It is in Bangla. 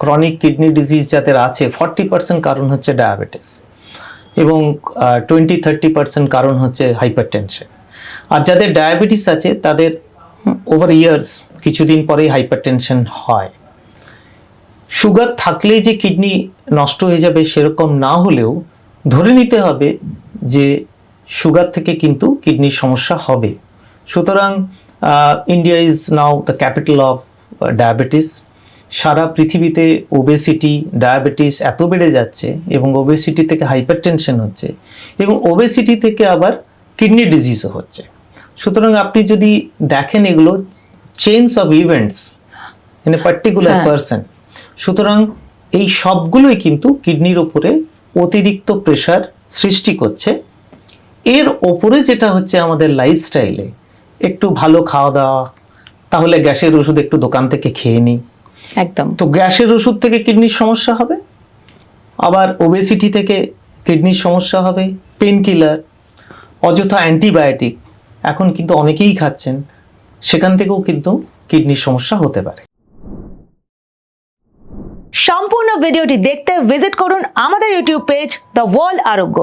ক্রনিক কিডনি ডিজিজ যাদের আছে 40% কারণ হচ্ছে ডায়াবেটিস এবং 20-30% কারণ হচ্ছে হাইপারটেনশন। আর যাদের ডায়াবেটিস আছে তাদের ওভার ইয়ার্স কিছুদিন পরেই হাইপারটেনশন হয়। সুগার থাকলেই যে কিডনি নষ্ট হয়ে যাবে সেরকম না হলেও ধরে নিতে হবে যে সুগার থেকে কিন্তু কিডনির সমস্যা হবে। সুতরাং India is now the capital of diabetes. সারা পৃথিবীতে ওবেসিটি ডায়াবেটিস এত বেড়ে যাচ্ছে এবং ওবেসিটি থেকে হাইপারটেনশন হচ্ছে এবং ওবেসিটি থেকে আবার কিডনি ডিজিজও হচ্ছে। সুতরাং আপনি যদি দেখেন এগুলো chains of events in a particular person. সুতরাং এই সবগুলোই কিন্তু কিডনির উপরে অতিরিক্ত প্রেশার সৃষ্টি করছে। এর ওপরে যেটা হচ্ছে আমাদের লাইফস্টাইলে একটু ভালো খাওয়া দাওয়া, তাহলে গ্যাসের ওষুধ একটু দোকান থেকে খেয়ে নিই, একদম। তো গ্যাসের ওষুধ থেকে কিডনির সমস্যা হবে, আবার ওবেসিটি থেকে কিডনির সমস্যা হবে, পেন কিলার, অযথা অ্যান্টিবায়োটিক এখন কিন্তু অনেকেই খাচ্ছেন, সেখান থেকেও কিন্তু কিডনির সমস্যা হতে পারে। সম্পূর্ণ ভিডিওটি দেখতে ভিজিট করুন আমাদের ইউটিউব পেজ দ্য ওয়ার্ল্ড আরোগ্য।